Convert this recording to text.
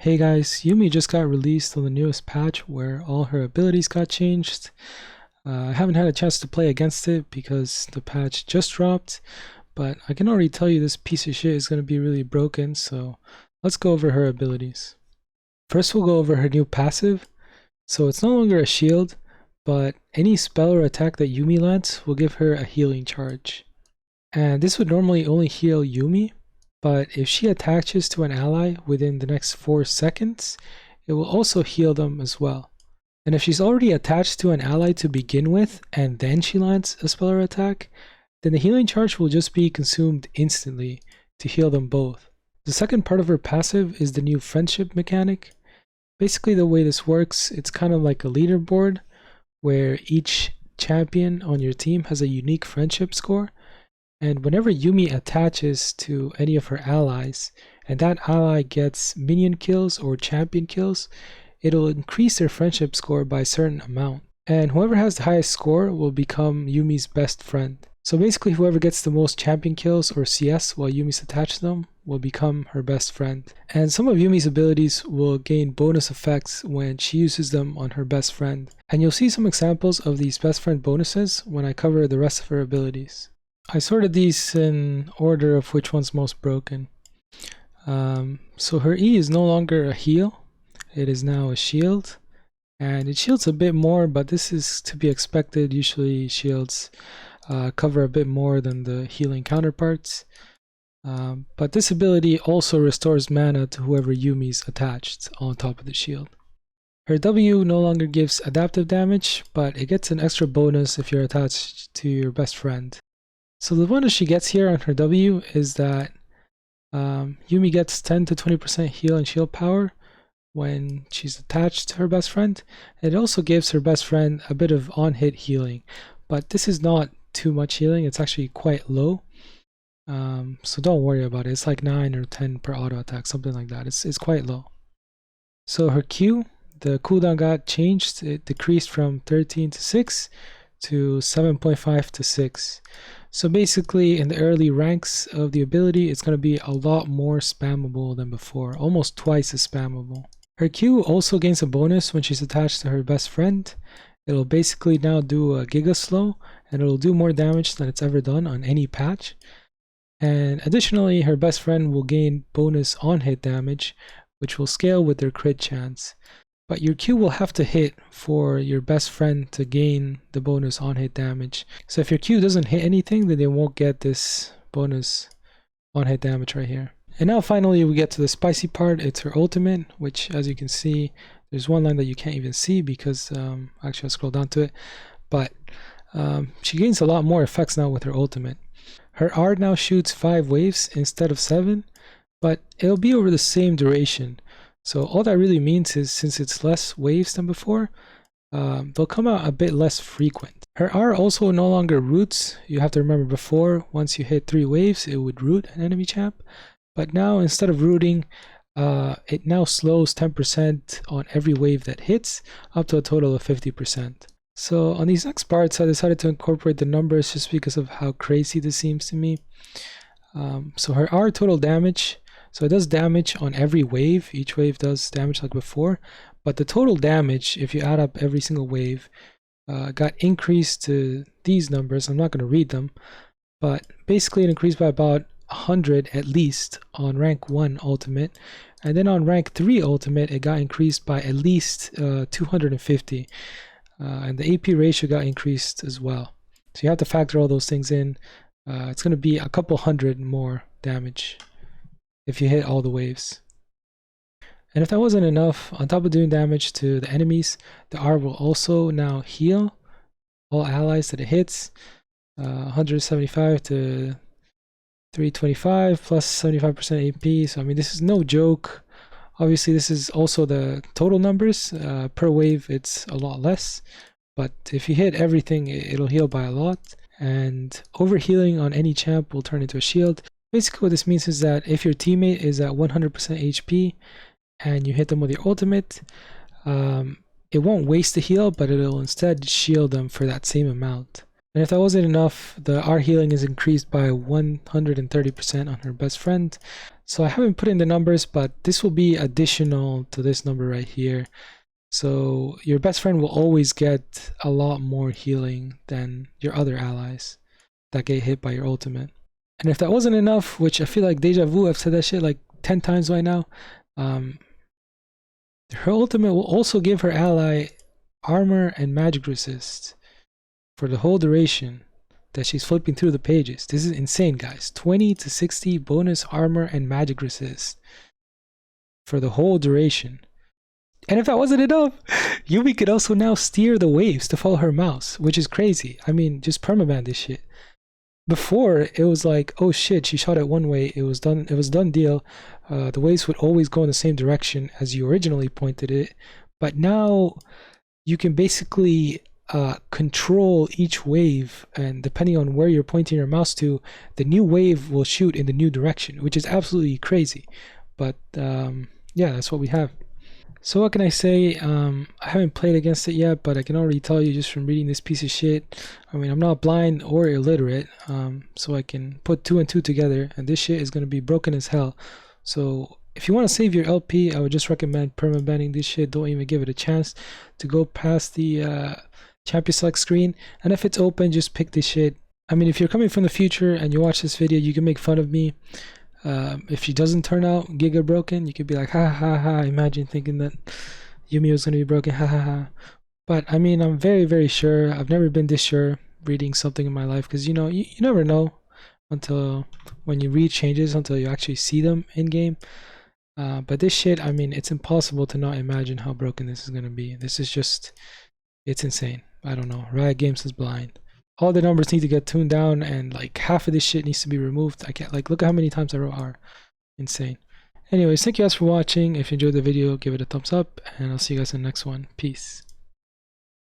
Hey guys, Yuumi just got released on the newest patch where all her abilities got changed. I haven't had a chance to play against it because the patch just dropped, but I can already tell you this piece of shit is going to be really broken, so let's go over her abilities. First we'll go over her new passive. So it's no longer a shield, but any spell or attack that Yuumi lands will give her a healing charge. And this would normally only heal Yuumi, but if she attaches to an ally within the next 4 seconds, it will also heal them as well. And if she's already attached to an ally to begin with, and then she lands a spell or attack, then the healing charge will just be consumed instantly to heal them both. The second part of her passive is the new friendship mechanic. Basically the way this works, it's kind of like a leaderboard where each champion on your team has a unique friendship score. And whenever Yuumi attaches to any of her allies, and that ally gets minion kills or champion kills, it'll increase their friendship score by a certain amount. And whoever has the highest score will become Yuumi's best friend. So basically whoever gets the most champion kills or CS while Yuumi's attached to them will become her best friend. And some of Yuumi's abilities will gain bonus effects when she uses them on her best friend. And you'll see some examples of these best friend bonuses when I cover the rest of her abilities. I sorted these in order of which one's most broken. So her E is no longer a heal, it is now a shield, and it shields a bit more, but this is to be expected. Usually shields cover a bit more than the healing counterparts, but this ability also restores mana to whoever Yuumi's attached on top of the shield. Her W no longer gives adaptive damage, but it gets an extra bonus if you're attached to your best friend. So the bonus she gets here on her W is that Yuumi gets 10 to 20% heal and shield power when she's attached to her best friend. It also gives her best friend a bit of on-hit healing, but this is not too much healing. It's actually quite low, so don't worry about it. It's like 9 or 10 per auto attack, something like that. It's quite low. So her Q, the cooldown got changed. It decreased from 13 to 6 to 7.5 to 6. So basically in the early ranks of the ability, it's going to be a lot more spammable than before, almost twice as spammable. Her Q also gains a bonus when she's attached to her best friend. It'll basically now do a Giga Slow, and it'll do more damage than it's ever done on any patch. And additionally, her best friend will gain bonus on-hit damage, which will scale with their crit chance. But your Q will have to hit for your best friend to gain the bonus on-hit damage. So if your Q doesn't hit anything, then they won't get this bonus on-hit damage right here. And now finally we get to the spicy part. It's her ultimate, which as you can see, there's one line that you can't even see because, actually I'll scroll down to it. But she gains a lot more effects now with her ultimate. Her R now shoots 5 waves instead of 7, but it'll be over the same duration. So all that really means is since it's less waves than before, they'll come out a bit less frequent. Her R also no longer roots. You have to remember before, once you hit 3 waves, it would root an enemy champ. But now instead of rooting, it now slows 10% on every wave that hits, up to a total of 50%. So on these next parts, I decided to incorporate the numbers just because of how crazy this seems to me. So her R total damage, so it does damage on every wave. Each wave does damage like before, but the total damage, if you add up every single wave, got increased to these numbers. I'm not going to read them, but basically it increased by about 100 at least on rank 1 ultimate, and then on rank 3 ultimate it got increased by at least 250, and the AP ratio got increased as well. So you have to factor all those things in. It's going to be a couple hundred more damage if you hit all the waves. And if that wasn't enough, on top of doing damage to the enemies, the R will also now heal all allies that it hits, 175 to 325 plus 75% AP. So I mean, this is no joke. Obviously this is also the total numbers. Per wave it's a lot less, but if you hit everything, it'll heal by a lot. And overhealing on any champ will turn into a shield. Basically what this means is that if your teammate is at 100% HP and you hit them with your ultimate, it won't waste the heal, but it'll instead shield them for that same amount. And if that wasn't enough, the R healing is increased by 130% on her best friend. So I haven't put in the numbers, but this will be additional to this number right here. So your best friend will always get a lot more healing than your other allies that get hit by your ultimate. And if that wasn't enough, which I feel like Deja Vu, I've said that shit like 10 times by now, her ultimate will also give her ally armor and magic resist for the whole duration that she's flipping through the pages. This is insane, guys. 20 to 60 bonus armor and magic resist for the whole duration. And if that wasn't enough, Yuumi could also now steer the waves to follow her mouse, which is crazy. I mean, just permaban this shit. Before it was like, oh shit, she shot it one way, it was done deal. The waves would always go in the same direction as you originally pointed it. But now you can basically control each wave, and depending on where you're pointing your mouse to, the new wave will shoot in the new direction, which is absolutely crazy. But yeah, that's what we have. So what can I say? I haven't played against it yet, but I can already tell you just from reading this piece of shit. I mean, I'm not blind or illiterate, so I can put two and two together, and this shit is going to be broken as hell. So if you want to save your LP, I would just recommend permabanning this shit. Don't even give it a chance to go past the champion select screen. And if it's open, just pick this shit. I mean, if you're coming from the future and you watch this video, you can make fun of me. If she doesn't turn out Giga broken, you could be like, ha ha ha, imagine thinking that Yuumi was going to be broken, ha ha ha. But I mean, I'm very, very sure. I've never been this sure reading something in my life, because you know, you never know until when you read changes, until you actually see them in game. But this shit, I mean, it's impossible to not imagine how broken this is going to be. This is just, it's insane. I don't know. Riot Games is blind. All the numbers need to get tuned down, and like half of this shit needs to be removed. I can't, like, look at how many times I wrote R. Insane. Anyways, thank you guys for watching. If you enjoyed the video, give it a thumbs up, and I'll see you guys in the next one. Peace.